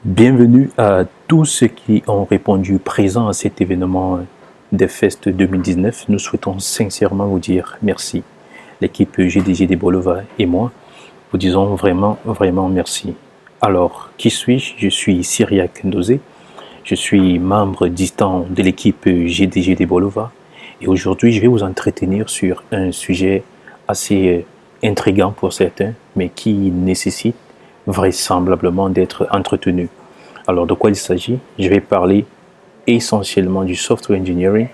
Bienvenue à tous ceux qui ont répondu présent à cet événement des Fest 2019. Nous souhaitons sincèrement vous dire merci. L'équipe GDG des Bolova et moi vous disons vraiment merci. Alors, qui suis-je? Je suis Cyriac Ndosé. Je suis membre distant de l'équipe GDG des Bolova. Et aujourd'hui, je vais vous entretenir sur un sujet assez intriguant pour certains, mais qui nécessite vraisemblablement d'être entretenu. Alors, de quoi il s'agit? Je vais parler essentiellement du software engineering,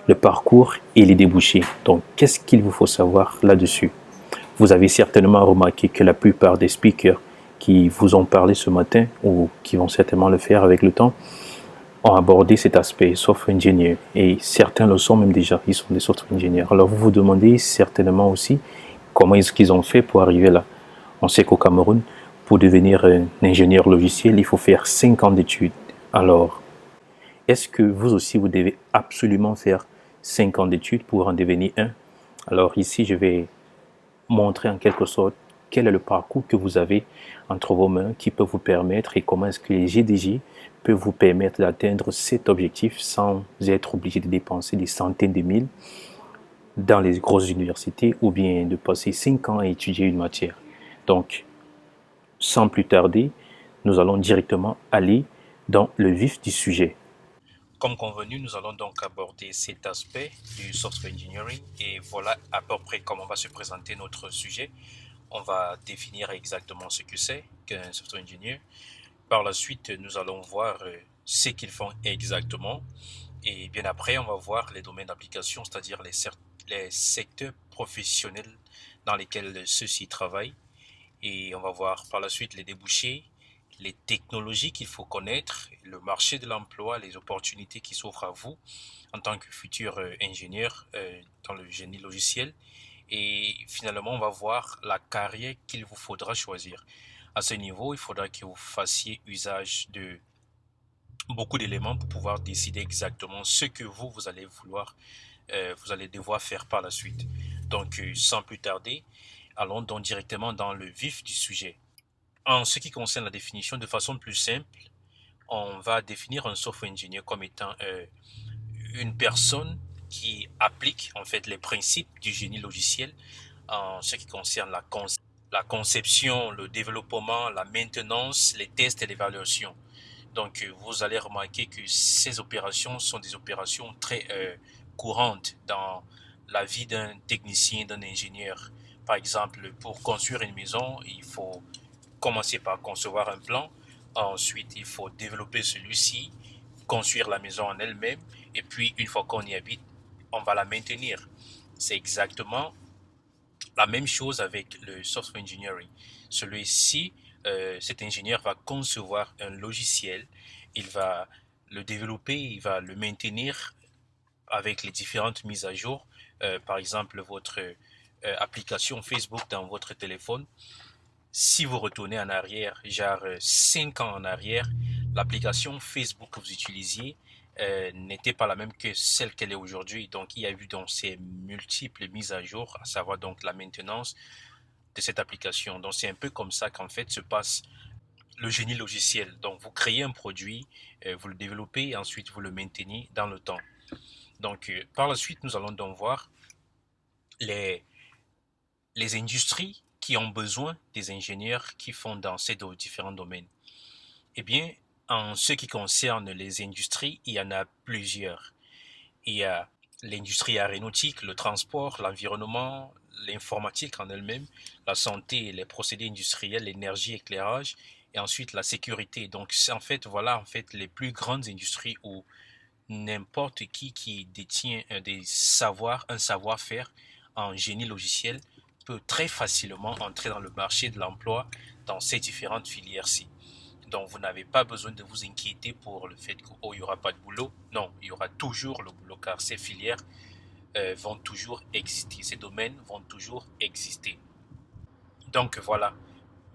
le parcours et les débouchés. Donc, qu'est-ce qu'il vous faut savoir là-dessus? Vous avez certainement remarqué que la plupart des speakers qui vous ont parlé ce matin, ou qui vont certainement le faire avec le temps, ont abordé cet aspect software engineer. Et certains le sont même déjà, ils sont des software engineers. Alors, vous vous demandez certainement aussi comment est-ce qu'ils ont fait pour arriver là. On sait qu'au Cameroun, pour devenir un ingénieur logiciel, il faut faire 5 ans d'études. Alors, est-ce que vous aussi, vous devez absolument faire 5 ans d'études pour en devenir un? Alors ici, je vais montrer en quelque sorte quel est le parcours que vous avez entre vos mains qui peut vous permettre et comment est-ce que les GDG peuvent vous permettre d'atteindre cet objectif sans être obligé de dépenser des centaines de mille dans les grosses universités ou bien de passer 5 ans à étudier une matière. Donc, sans plus tarder, nous allons directement aller dans le vif du sujet. Comme convenu, nous allons donc aborder cet aspect du software engineering et voilà à peu près comment va se présenter notre sujet. On va définir exactement ce que c'est qu'un software engineer. Par la suite, nous allons voir ce qu'ils font exactement et bien après, on va voir les domaines d'application, c'est-à-dire les secteurs professionnels dans lesquels ceux-ci travaillent. Et on va voir par la suite les débouchés, les technologies qu'il faut connaître, le marché de l'emploi, les opportunités qui s'offrent à vous en tant que futur ingénieur dans le génie logiciel. Et finalement, on va voir la carrière qu'il vous faudra choisir. À ce niveau, il faudra que vous fassiez usage de beaucoup d'éléments pour pouvoir décider exactement ce que vous allez vouloir, vous allez devoir faire par la suite. Donc, sans plus tarder, allons donc directement dans le vif du sujet. En ce qui concerne la définition, de façon plus simple, on va définir un software engineer comme étant une personne qui applique en fait les principes du génie logiciel en ce qui concerne la conception, le développement, la maintenance, les tests et l'évaluation. Donc, vous allez remarquer que ces opérations sont des opérations très courantes dans la vie d'un technicien, d'un ingénieur. Par exemple, pour construire une maison, il faut commencer par concevoir un plan. Ensuite, il faut développer celui-ci, construire la maison en elle-même. Et puis, une fois qu'on y habite, on va la maintenir. C'est exactement la même chose avec le software engineering. Celui-ci, cet ingénieur va concevoir un logiciel, il va le développer, il va le maintenir avec les différentes mises à jour. Par exemple, votre application Facebook dans votre téléphone. Si vous retournez en arrière, genre 5 ans en arrière, l'application Facebook que vous utilisiez n'était pas la même que celle qu'elle est aujourd'hui. Donc, il y a eu donc ces multiples mises à jour, à savoir donc la maintenance de cette application. Donc, c'est un peu comme ça qu'en fait se passe le génie logiciel. Donc, vous créez un produit, vous le développez et ensuite vous le maintenez dans le temps. Donc, par la suite, nous allons donc voir les, les industries qui ont besoin des ingénieurs qui font dans ces différents domaines. Eh bien, en ce qui concerne les industries, il y en a plusieurs. Il y a l'industrie aéronautique, le transport, l'environnement, l'informatique en elle-même, la santé, les procédés industriels, l'énergie, éclairage, et ensuite la sécurité. Donc, c'est en fait, voilà, en fait, les plus grandes industries où n'importe qui détient des savoirs, un savoir-faire en génie logiciel peut très facilement entrer dans le marché de l'emploi dans ces différentes filières-ci. Donc, vous n'avez pas besoin de vous inquiéter pour le fait qu'il n'y aura pas de boulot. Non, il y aura toujours le boulot car ces filières vont toujours exister. Ces domaines vont toujours exister. Donc, voilà.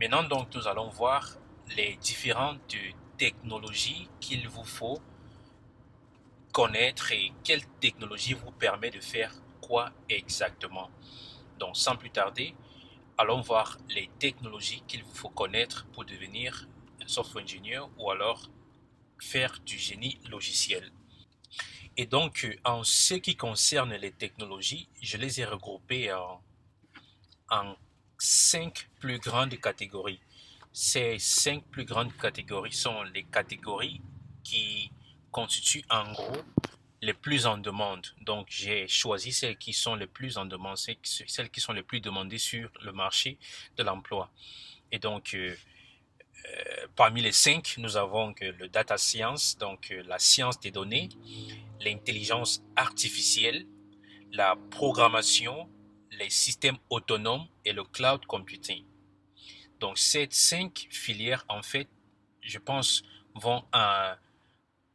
Maintenant, donc, nous allons voir les différentes technologies qu'il vous faut connaître et quelle technologie vous permet de faire quoi exactement. Donc, sans plus tarder, allons voir les technologies qu'il vous faut connaître pour devenir un software engineer ou alors faire du génie logiciel. Et donc, en ce qui concerne les technologies, je les ai regroupées en 5 plus grandes catégories. Ces 5 plus grandes catégories sont les catégories qui constituent en gros les plus en demande. Donc, j'ai choisi celles qui sont les plus en demande, celles qui sont les plus demandées sur le marché de l'emploi. Et donc, parmi les 5, nous avons le data science, donc la science des données, l'intelligence artificielle, la programmation, les systèmes autonomes et le cloud computing. Donc, ces 5 filières, en fait, je pense, vont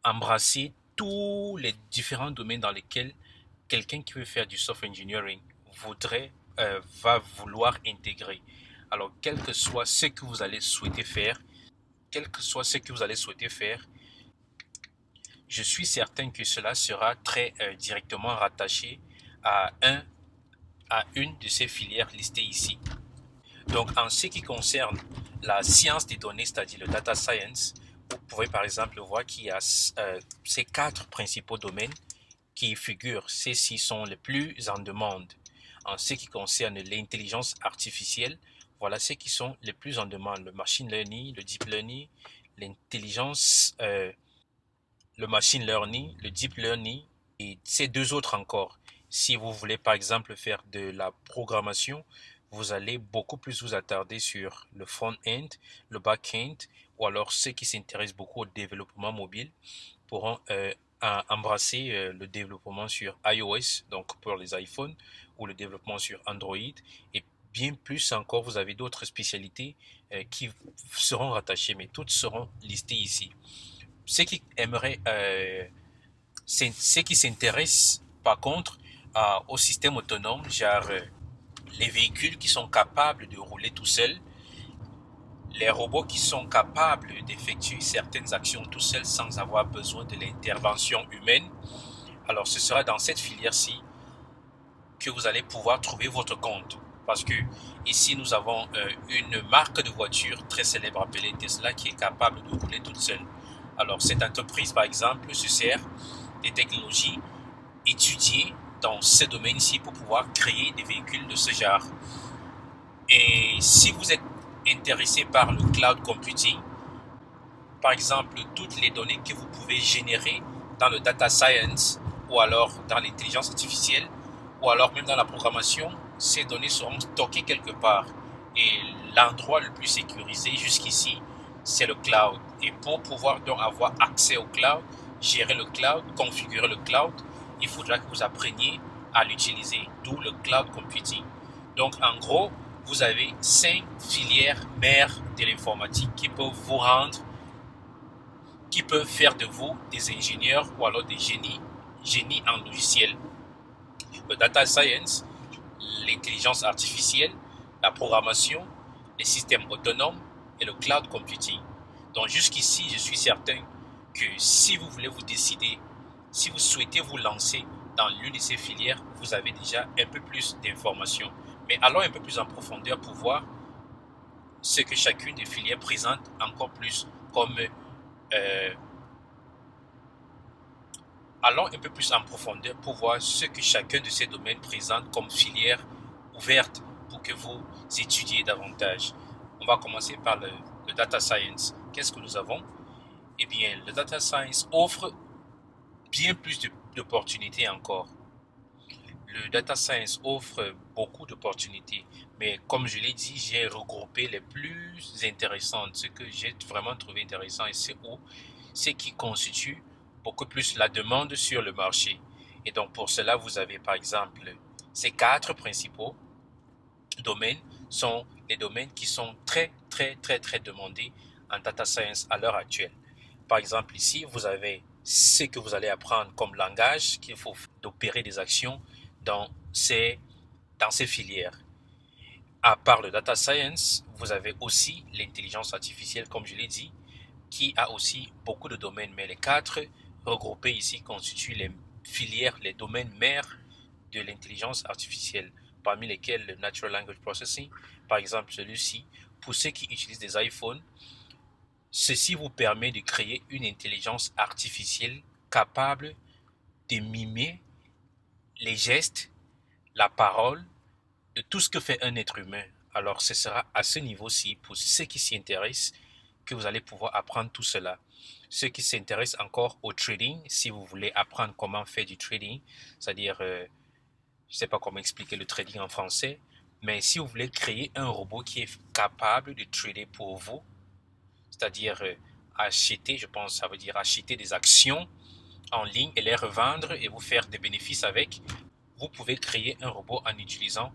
embrasser tous les différents domaines dans lesquels quelqu'un qui veut faire du software engineering va vouloir intégrer. Alors, quel que soit ce que vous allez souhaiter faire, je suis certain que cela sera très directement rattaché à une de ces filières listées ici. Donc, en ce qui concerne la science des données, c'est-à-dire le data science, vous pouvez par exemple voir qu'il y a ces 4 principaux domaines qui figurent. Ceux-ci sont les plus en demande. En ce qui concerne l'intelligence artificielle, voilà ceux qui sont les plus en demande. Le machine learning, le deep learning, l'intelligence, le machine learning, le deep learning et ces 2 autres encore. Si vous voulez par exemple faire de la programmation, vous allez beaucoup plus vous attarder sur le front-end, le back-end, ou alors ceux qui s'intéressent beaucoup au développement mobile pourront embrasser le développement sur iOS, donc pour les iPhones, ou le développement sur Android. Et bien plus encore, vous avez d'autres spécialités qui seront rattachées, mais toutes seront listées ici. Ceux qui aimeraient, ceux qui s'intéressent par contre au système autonome, genre les véhicules qui sont capables de rouler tout seuls, les robots qui sont capables d'effectuer certaines actions tout seuls sans avoir besoin de l'intervention humaine, alors ce sera dans cette filière-ci que vous allez pouvoir trouver votre compte. Parce que ici, nous avons une marque de voiture très célèbre appelée Tesla qui est capable de rouler toute seule. Alors, cette entreprise, par exemple, se sert des technologies étudiées dans ce domaine-ci pour pouvoir créer des véhicules de ce genre. Et si vous êtes intéressé par le cloud computing, par exemple, toutes les données que vous pouvez générer dans le data science ou alors dans l'intelligence artificielle ou alors même dans la programmation, ces données seront stockées quelque part. Et l'endroit le plus sécurisé jusqu'ici, c'est le cloud. Et pour pouvoir donc avoir accès au cloud, gérer le cloud, configurer le cloud, il faudra que vous appreniez à l'utiliser, d'où le cloud computing. Donc en gros, vous avez 5 filières mères de l'informatique qui peuvent faire de vous des ingénieurs ou alors des génies en logiciel. Le data science, l'intelligence artificielle, la programmation, les systèmes autonomes et le cloud computing. Donc jusqu'ici, je suis certain que si vous voulez vous décider, si vous souhaitez vous lancer dans l'une de ces filières, vous avez déjà un peu plus d'informations. Mais allons un peu plus en profondeur pour voir ce que chacune des filières présente encore plus comme allons un peu plus en profondeur pour voir ce que chacun de ces domaines présente comme filière ouverte pour que vous étudiez davantage. On va commencer par le data science. Qu'est-ce que nous avons? Eh bien, le data science offre bien plus d'opportunités encore. Le data science offre beaucoup d'opportunités, mais comme je l'ai dit, j'ai regroupé les plus intéressantes, ce que j'ai vraiment trouvé intéressant et c'est qui constitue beaucoup plus la demande sur le marché. Et donc pour cela, vous avez par exemple ces 4 principaux domaines sont les domaines qui sont très demandés en data science à l'heure actuelle. Par exemple ici, vous avez ce que vous allez apprendre comme langage qu'il faut d'opérer des actions dans ces filières. À part le data science, vous avez aussi l'intelligence artificielle, comme je l'ai dit, qui a aussi beaucoup de domaines, mais les 4 regroupés ici constituent les filières, les domaines mères de l'intelligence artificielle, parmi lesquels le Natural Language Processing, par exemple celui-ci, pour ceux qui utilisent des iPhones, Ceci vous permet de créer une intelligence artificielle capable de mimer les gestes, la parole, de tout ce que fait un être humain. Alors ce sera à ce niveau-ci, pour ceux qui s'y intéressent, que vous allez pouvoir apprendre tout cela. Ceux qui s'intéressent encore au trading, si vous voulez apprendre comment faire du trading, c'est-à-dire, je ne sais pas comment expliquer le trading en français, mais si vous voulez créer un robot qui est capable de trader pour vous, c'est-à-dire acheter, je pense, ça veut dire acheter des actions en ligne et les revendre et vous faire des bénéfices avec, vous pouvez créer un robot en utilisant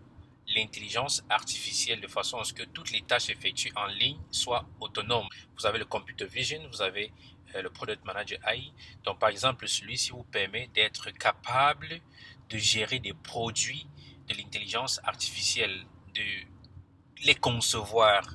l'intelligence artificielle de façon à ce que toutes les tâches effectuées en ligne soient autonomes. Vous avez le computer vision, vous avez le product manager AI. Donc par exemple, celui-ci vous permet d'être capable de gérer des produits de l'intelligence artificielle, de les concevoir,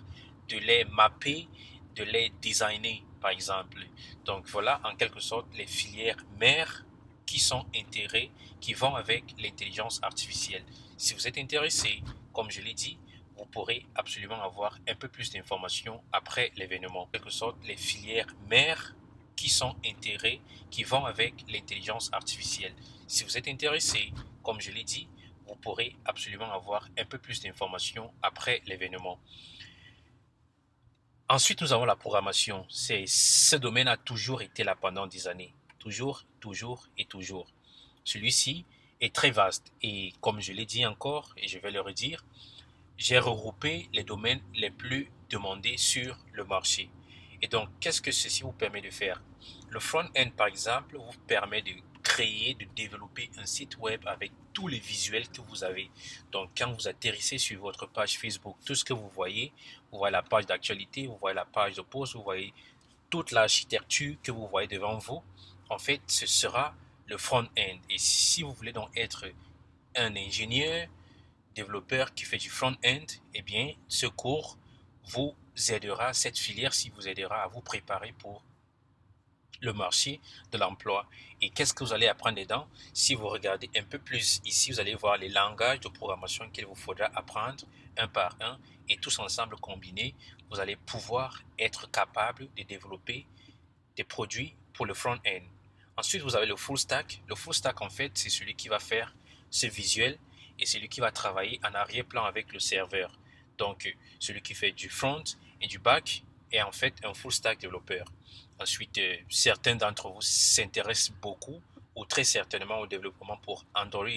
de les mapper, de les designer, par exemple. Donc voilà, en quelque sorte, les filières mères qui sont intégrées, qui vont avec l'intelligence artificielle. Si vous êtes intéressé, comme je l'ai dit, vous pourrez absolument avoir un peu plus d'informations après l'événement. En quelque sorte, les filières mères qui sont intégrées, qui vont avec l'intelligence artificielle. Si vous êtes intéressé, comme je l'ai dit, vous pourrez absolument avoir un peu plus d'informations après l'événement. Ensuite, nous avons la programmation. Ce domaine a toujours été là pendant des années. Toujours, toujours et toujours. Celui-ci est très vaste et comme je l'ai dit encore et je vais le redire, j'ai regroupé les domaines les plus demandés sur le marché. Et donc, qu'est-ce que ceci vous permet de faire? Le front-end, par exemple, vous permet de créer, de développer un site web avec tous les visuels que vous avez. Donc, quand vous atterrissez sur votre page Facebook, tout ce que vous voyez la page d'actualité, vous voyez la page de post, vous voyez toute l'architecture que vous voyez devant vous. En fait, ce sera le front-end. Et si vous voulez donc être un ingénieur, développeur qui fait du front-end, eh bien, ce cours vous aidera, cette filière-ci vous aidera à vous préparer pour le marché de l'emploi. Et qu'est-ce que vous allez apprendre dedans? Si vous regardez un peu plus ici, vous allez voir les langages de programmation qu'il vous faudra apprendre un par un et tous ensemble combinés, vous allez pouvoir être capable de développer des produits pour le front-end. Ensuite, vous avez le full stack. Le full stack, en fait, c'est celui qui va faire ce visuel et celui qui va travailler en arrière-plan avec le serveur. Donc, celui qui fait du front et du back est en fait un full stack développeur. Ensuite, certains d'entre vous s'intéressent beaucoup ou très certainement au développement pour Android.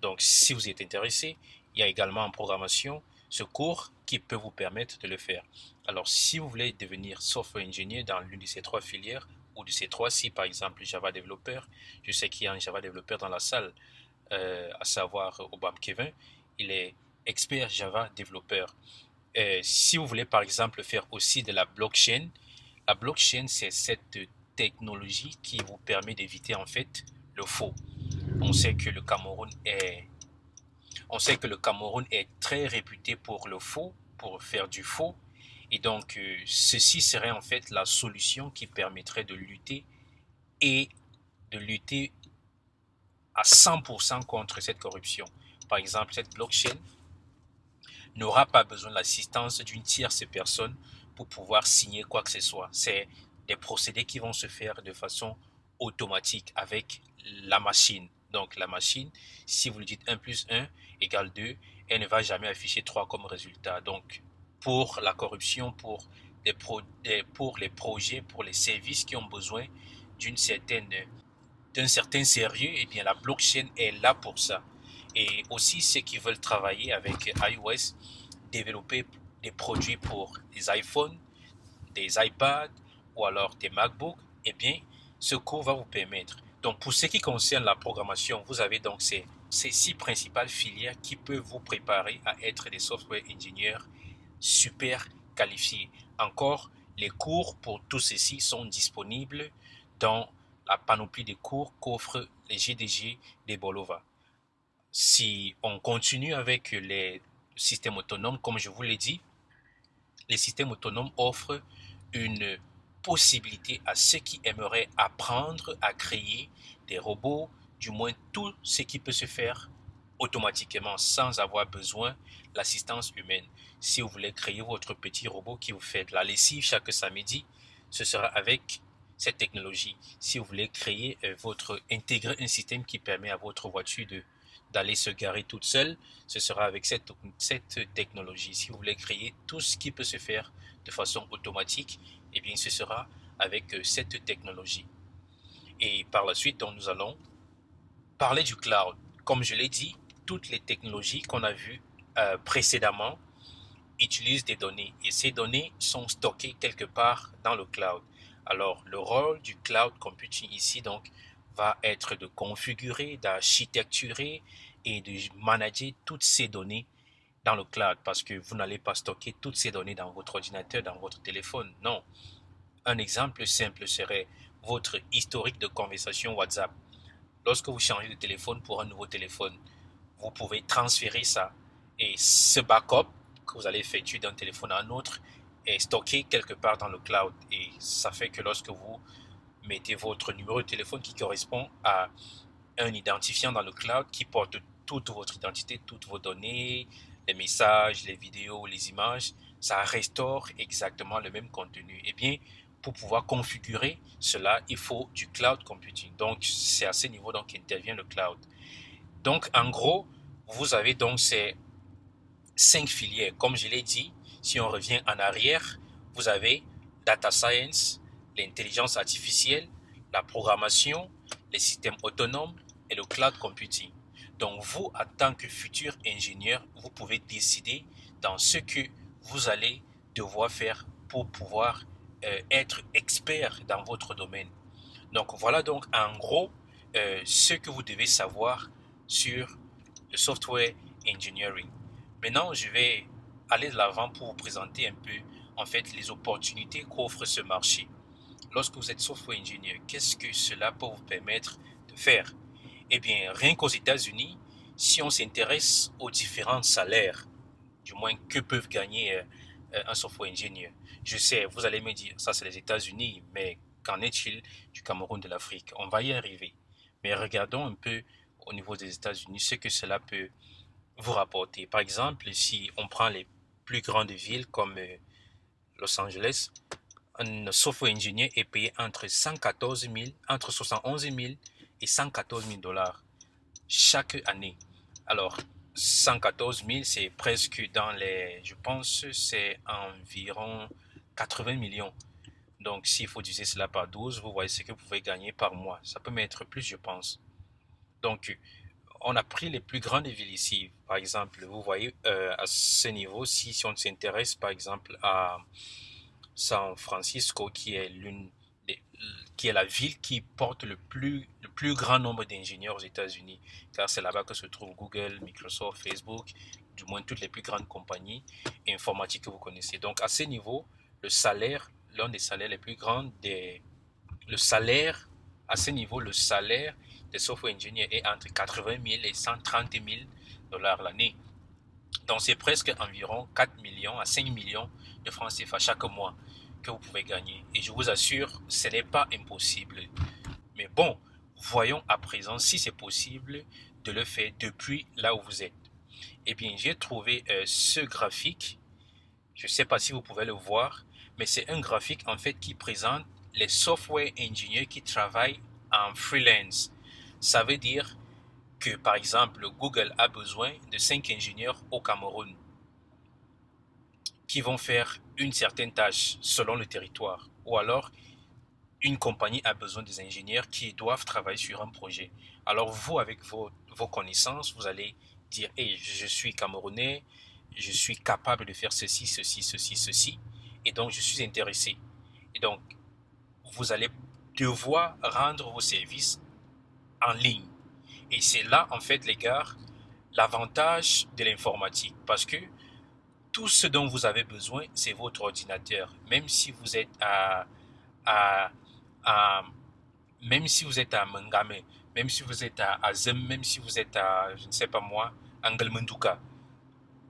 Donc, si vous êtes intéressé, il y a également en programmation ce cours qui peut vous permettre de le faire. Alors, si vous voulez devenir software engineer dans l'une de ces trois filières, ou de ces trois-ci, par exemple Java développeur, je sais qu'il y a un Java développeur dans la salle, à savoir Obama Kevin, il est expert Java développeur. Si vous voulez par exemple faire aussi de la blockchain c'est cette technologie qui vous permet d'éviter en fait le faux. On sait que le Cameroun est, on sait que le Cameroun est très réputé pour le faux, pour faire du faux. Et donc, ceci serait en fait la solution qui permettrait et de lutter à 100% contre cette corruption. Par exemple, cette blockchain n'aura pas besoin de l'assistance d'une tierce personne pour pouvoir signer quoi que ce soit. C'est des procédés qui vont se faire de façon automatique avec la machine. Donc la machine, si vous lui dites 1 plus 1 égale 2, elle ne va jamais afficher 3 comme résultat. Donc pour la corruption, pour les projets, pour les services qui ont besoin d'une certaine d'un certain sérieux, eh bien la blockchain est là pour ça. Et aussi ceux qui veulent travailler avec iOS, développer des produits pour des iPhones, des iPads ou alors des MacBooks, eh bien ce cours va vous permettre. Donc pour ce qui concerne la programmation, vous avez donc ces 6 principales filières qui peuvent vous préparer à être des software engineers super qualifiés. Encore, les cours pour tous ceci sont disponibles dans la panoplie de cours qu'offre les GDG des Bolova. Si on continue avec les systèmes autonomes, comme je vous l'ai dit, les systèmes autonomes offrent une possibilité à ceux qui aimeraient apprendre à créer des robots, du moins tout ce qui peut se faire automatiquement sans avoir besoin de l'assistance humaine. Si vous voulez créer votre petit robot qui vous fait de la lessive chaque samedi, ce sera avec cette technologie. Si vous voulez créer intégrer un système qui permet à votre voiture d'aller se garer toute seule, ce sera avec cette technologie. Si vous voulez créer tout ce qui peut se faire de façon automatique, eh bien, ce sera avec cette technologie. Et par la suite, donc, nous allons parler du cloud. Comme je l'ai dit, toutes les technologies qu'on a vues précédemment utilisent des données et ces données sont stockées quelque part dans le cloud. Alors, le rôle du cloud computing ici, donc, va être de configurer, d'architecturer et de manager toutes ces données dans le cloud parce que vous n'allez pas stocker toutes ces données dans votre ordinateur, dans votre téléphone. Non. Un exemple simple serait votre historique de conversation WhatsApp. Lorsque vous changez de téléphone pour un nouveau téléphone, vous pouvez transférer ça. Et ce backup que vous allez effectuer d'un téléphone à un autre est stocké quelque part dans le cloud. Et ça fait que lorsque vous mettez votre numéro de téléphone qui correspond à un identifiant dans le cloud qui porte toute votre identité, toutes vos données, les messages, les vidéos, les images, ça restaure exactement le même contenu. Eh bien, pour pouvoir configurer cela, il faut du cloud computing. Donc, c'est à ce niveau qu'intervient le cloud. Donc, en gros, vous avez donc ces 5 filières. Comme je l'ai dit, si on revient en arrière, vous avez data science, l'intelligence artificielle, la programmation, les systèmes autonomes et le cloud computing. Donc, vous, en tant que futur ingénieur, vous pouvez décider dans ce que vous allez devoir faire pour pouvoir être expert dans votre domaine. Donc, voilà donc en gros ce que vous devez savoir sur le software engineering. Maintenant, je vais aller de l'avant pour vous présenter un peu en fait les opportunités qu'offre ce marché. Lorsque vous êtes software engineer, qu'est-ce que cela peut vous permettre de faire? Eh bien, rien qu'aux États-Unis, si on s'intéresse aux différents salaires, du moins que peuvent gagner un software engineer. Je sais, vous allez me dire, ça c'est les États-Unis, mais qu'en est-il du Cameroun, de l'Afrique? On va y arriver. Mais regardons un peu au niveau des États-Unis ce que cela peut vous rapporter. Par exemple, si on prend les plus grandes villes comme Los Angeles, un software engineer est payé entre 114 000, entre 71 000 et 114 000 dollars chaque année. Alors, 114 000, c'est presque dans les, je pense, c'est environ 80 millions. Donc, s'il faut diviser cela par 12, vous voyez ce que vous pouvez gagner par mois. Ça peut mettre plus, je pense. Donc, on a pris les plus grandes villes ici. Par exemple, vous voyez, à ce niveau, si on s'intéresse, par exemple, à San Francisco, qui est la ville qui porte le plus grand nombre d'ingénieurs aux États-Unis, car c'est là-bas que se trouvent Google, Microsoft, Facebook, du moins toutes les plus grandes compagnies informatiques que vous connaissez. Donc à ce niveau, le salaire, l'un des salaires les plus grands le salaire, à ce niveau, le salaire des software engineers est entre 80 000 et 130 000 dollars l'année. Donc c'est presque environ 4 millions à 5 millions de francs CFA chaque mois que vous pouvez gagner. Et je vous assure, ce n'est pas impossible. Mais bon, voyons à présent si c'est possible de le faire depuis là où vous êtes. Eh bien, j'ai trouvé ce graphique. Je ne sais pas si vous pouvez le voir, mais c'est un graphique en fait qui présente les software engineers qui travaillent en freelance. Ça veut dire que, par exemple, Google a besoin de 5 ingénieurs au Cameroun qui vont faire une certaine tâche selon le territoire. Ou alors, une compagnie a besoin des ingénieurs qui doivent travailler sur un projet. Alors vous, avec vos connaissances, vous allez dire, hey, je suis Camerounais, je suis capable de faire ceci, ceci, ceci, ceci, et donc je suis intéressé. Et donc, vous allez devoir rendre vos services en ligne. Et c'est là, en fait, les gars, l'avantage de l'informatique. Parce que tout ce dont vous avez besoin, c'est votre ordinateur. Même si vous êtes à, à même si vous êtes à Mangame, même si vous êtes à Azem, même si vous êtes à, je ne sais pas moi, Angelmanduka,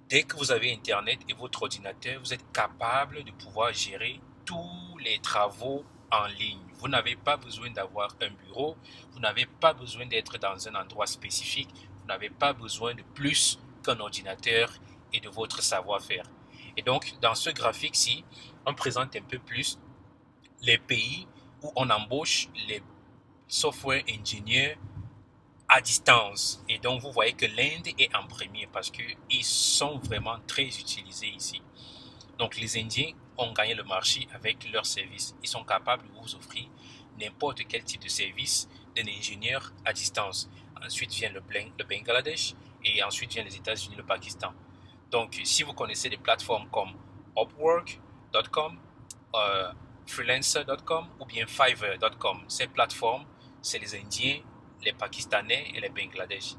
dès que vous avez Internet et votre ordinateur, vous êtes capable de pouvoir gérer tous les travaux en ligne. Vous n'avez pas besoin d'avoir un bureau, vous n'avez pas besoin d'être dans un endroit spécifique, vous n'avez pas besoin de plus qu'un ordinateur et de votre savoir-faire. Et donc, dans ce graphique-ci, on présente un peu plus les pays où on embauche les software ingénieurs à distance. Et donc, vous voyez que l'Inde est en premier parce qu'ils sont vraiment très utilisés ici. Donc, les Indiens ont gagné le marché avec leurs services. Ils sont capables de vous offrir n'importe quel type de service d'un ingénieur à distance. Ensuite vient le Bangladesh et ensuite vient les États-Unis, le Pakistan. Donc, si vous connaissez des plateformes comme Upwork.com, Freelancer.com ou bien Fiverr.com, ces plateformes, c'est les Indiens, les Pakistanais et les Bangladesh.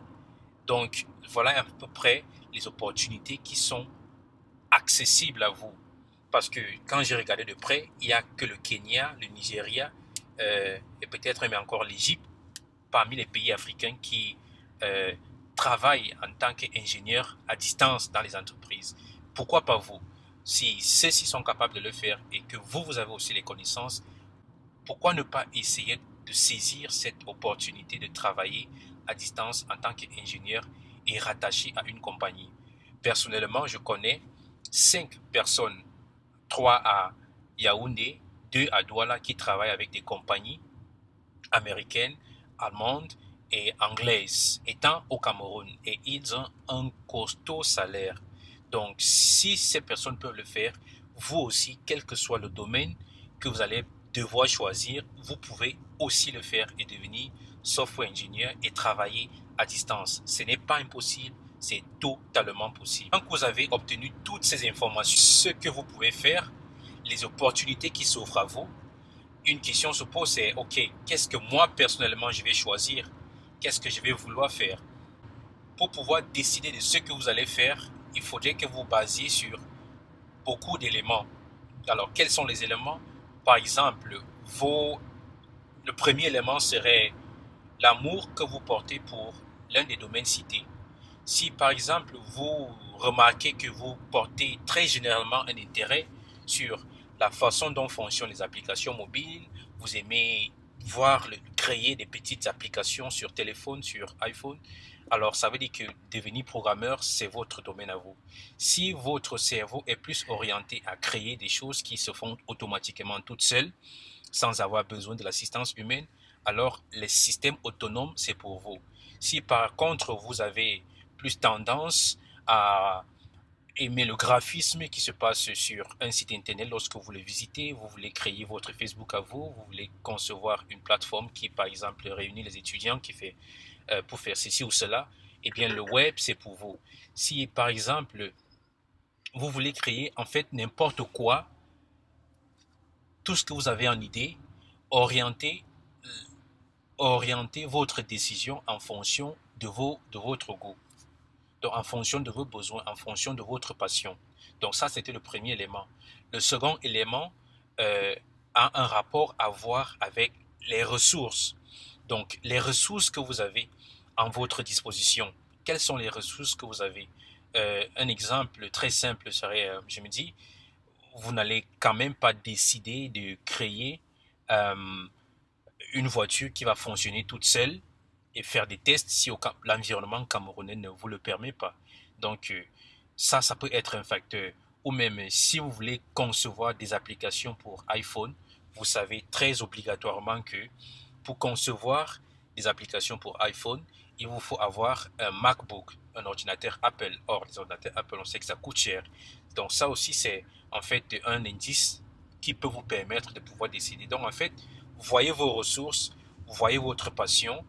Donc, voilà à peu près les opportunités qui sont accessibles à vous. Parce que quand j'ai regardé de près, il n'y a que le Kenya, le Nigeria et peut-être même encore l'Égypte parmi les pays africains qui travaillent en tant qu'ingénieurs à distance dans les entreprises. Pourquoi pas vous? Si ceux-ci sont capables de le faire et que vous avez aussi les connaissances, pourquoi ne pas essayer de saisir cette opportunité de travailler à distance en tant qu'ingénieur et rattaché à une compagnie? Personnellement, je connais 5 personnes, 3 à Yaoundé, 2 à Douala, qui travaillent avec des compagnies américaines, allemandes et anglaises, étant au Cameroun. Et ils ont un costaud salaire. Donc, si ces personnes peuvent le faire, vous aussi, quel que soit le domaine que vous allez devoir choisir, vous pouvez aussi le faire et devenir software engineer et travailler à distance. Ce n'est pas impossible, c'est totalement possible. Quand vous avez obtenu toutes ces informations, ce que vous pouvez faire, les opportunités qui s'offrent à vous, une question se pose, c'est ok, qu'est-ce que moi personnellement je vais choisir? Qu'est-ce que je vais vouloir faire? Pour pouvoir décider de ce que vous allez faire, il faudrait que vous basiez sur beaucoup d'éléments. Alors, quels sont les éléments? Par exemple, le premier élément serait l'amour que vous portez pour l'un des domaines cités. Si par exemple vous remarquez que vous portez très généralement un intérêt sur la façon dont fonctionnent les applications mobiles, vous aimez créer des petites applications sur téléphone, sur iPhone, alors ça veut dire que devenir programmeur, c'est votre domaine à vous. Si votre cerveau est plus orienté à créer des choses qui se font automatiquement toutes seules, sans avoir besoin de l'assistance humaine, alors les systèmes autonomes, c'est pour vous. Si par contre vous avez plus tendance à aimer le graphisme qui se passe sur un site internet lorsque vous le visitez, vous voulez créer votre Facebook à vous, vous voulez concevoir une plateforme qui, par exemple, réunit les étudiants pour faire ceci ou cela, eh bien, le web, c'est pour vous. Si, par exemple, vous voulez créer, en fait, n'importe quoi, tout ce que vous avez en idée, orientez votre décision en fonction de votre goût. Donc, en fonction de vos besoins, en fonction de votre passion. Donc, ça, c'était le premier élément. Le second élément a un rapport à voir avec les ressources. Donc, les ressources que vous avez en votre disposition. Quelles sont les ressources que vous avez? Un exemple très simple serait, je me dis, vous n'allez quand même pas décider de créer une voiture qui va fonctionner toute seule et faire des tests si l'environnement camerounais ne vous le permet pas. Donc, ça peut être un facteur. Ou même, si vous voulez concevoir des applications pour iPhone, vous savez très obligatoirement que pour concevoir des applications pour iPhone, il vous faut avoir un MacBook, un ordinateur Apple. Or, les ordinateurs Apple, on sait que ça coûte cher. Donc, ça aussi, c'est en fait un indice qui peut vous permettre de pouvoir décider. Donc, en fait, voyez vos ressources, voyez votre passion,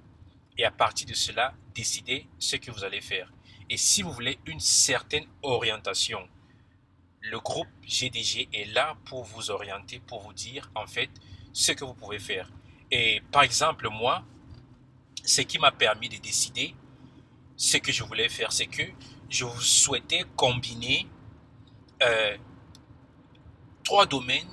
et à partir de cela, décidez ce que vous allez faire. Et si vous voulez une certaine orientation, le groupe GDG est là pour vous orienter, pour vous dire en fait ce que vous pouvez faire. Et par exemple, moi, ce qui m'a permis de décider ce que je voulais faire, c'est que je souhaitais combiner 3 domaines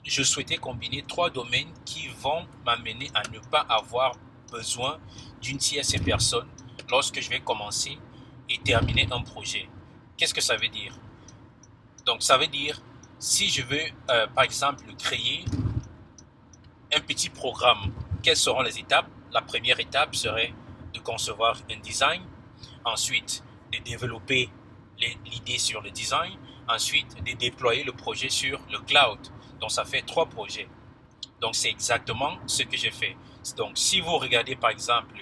je souhaitais combiner 3 domaines qui vont m'amener à ne pas avoir besoin d'une tierce personne lorsque je vais commencer et terminer un projet. Qu'est-ce que ça veut dire? Donc, ça veut dire, si je veux, par exemple, créer un petit programme, quelles seront les étapes? La première étape serait de concevoir un design, ensuite de développer l'idée sur le design, ensuite de déployer le projet sur le cloud. Donc, ça fait 3 projets. Donc, c'est exactement ce que j'ai fait. Donc, si vous regardez, par exemple,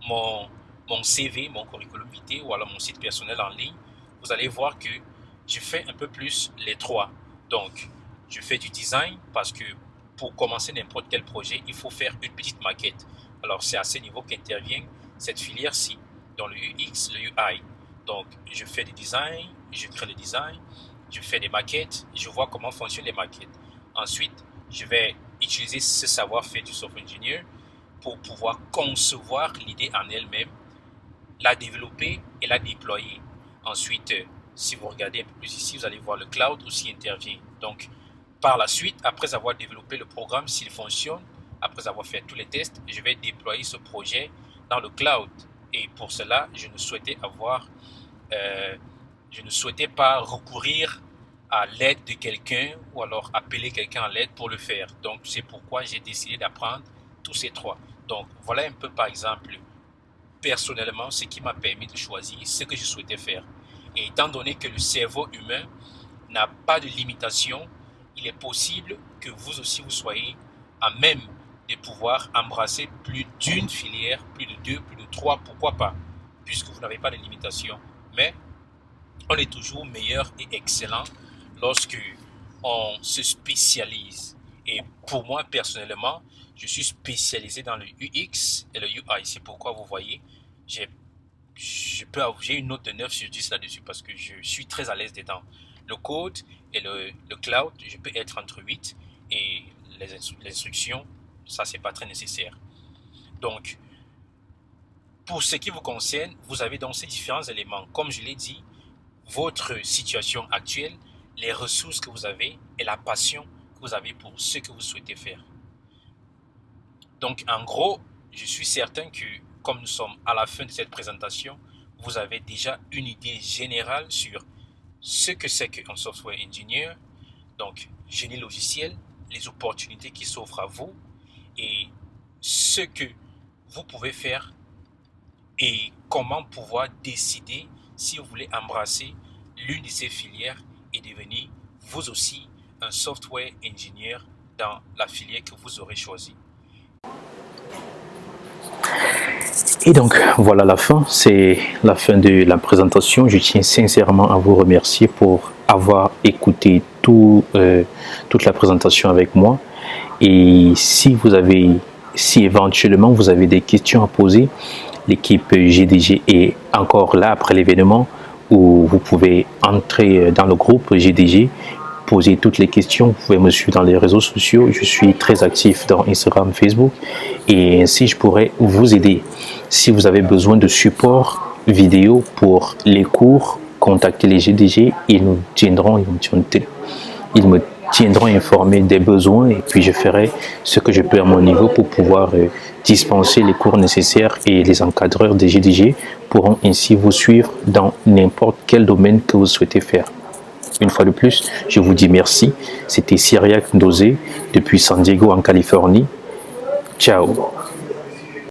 mon CV, mon curriculum vitae ou alors mon site personnel en ligne, vous allez voir que je fais un peu plus les 3. Donc, je fais du design parce que pour commencer n'importe quel projet, il faut faire une petite maquette. Alors, c'est à ce niveau qu'intervient cette filière-ci, dans le UX, le UI. Donc, je fais des designs, je crée le design, je fais des maquettes, je vois comment fonctionnent les maquettes. Ensuite, je vais utiliser ce savoir-faire du software engineer pour pouvoir concevoir l'idée en elle-même, la développer et la déployer. Ensuite, si vous regardez un peu plus ici, vous allez voir le cloud aussi intervient. Donc, par la suite, après avoir développé le programme, s'il fonctionne, après avoir fait tous les tests, je vais déployer ce projet dans le cloud. Et pour cela, je ne souhaitais pas recourir à l'aide de quelqu'un ou alors appeler quelqu'un à l'aide pour le faire. Donc, c'est pourquoi j'ai décidé d'apprendre tous ces 3. Donc, voilà un peu, par exemple, personnellement, ce qui m'a permis de choisir ce que je souhaitais faire. Et étant donné que le cerveau humain n'a pas de limitation, il est possible que vous aussi, vous soyez à même de pouvoir embrasser plus d'une filière, plus de 2, plus de 3, pourquoi pas, puisque vous n'avez pas de limitation. Mais on est toujours meilleur et excellent lorsque on se spécialise. Et pour moi, personnellement, je suis spécialisé dans le UX et le UI. C'est pourquoi vous voyez, j'ai une note de 9 sur 10 là-dessus parce que je suis très à l'aise dedans. Le code et le cloud, je peux être entre 8 et les instructions, ça, c'est pas très nécessaire. Donc, pour ce qui vous concerne, vous avez donc ces différents éléments. Comme je l'ai dit, votre situation actuelle, les ressources que vous avez et la passion que vous avez pour ce que vous souhaitez faire. Donc, en gros, je suis certain que, comme nous sommes à la fin de cette présentation, vous avez déjà une idée générale sur ce que c'est qu'un software engineer, donc génie logiciel, les opportunités qui s'offrent à vous et ce que vous pouvez faire et comment pouvoir décider si vous voulez embrasser l'une de ces filières et devenir vous aussi un software engineer dans la filière que vous aurez choisie. Et donc, voilà la fin. C'est la fin de la présentation. Je tiens sincèrement à vous remercier pour avoir écouté toute la présentation avec moi. Et si éventuellement vous avez des questions à poser, l'équipe GDG est encore là après l'événement où vous pouvez entrer dans le groupe GDG, poser toutes les questions. Vous pouvez me suivre dans les réseaux sociaux. Je suis très actif dans Instagram, Facebook et ainsi je pourrais vous aider. Si vous avez besoin de support vidéo pour les cours, contactez les GDG. Ils me tiendront informés des besoins et puis je ferai ce que je peux à mon niveau pour pouvoir dispenser les cours nécessaires et les encadreurs des GDG pourront ainsi vous suivre dans n'importe quel domaine que vous souhaitez faire. Une fois de plus, je vous dis merci. C'était Cyriac Ndosé depuis San Diego en Californie. Ciao.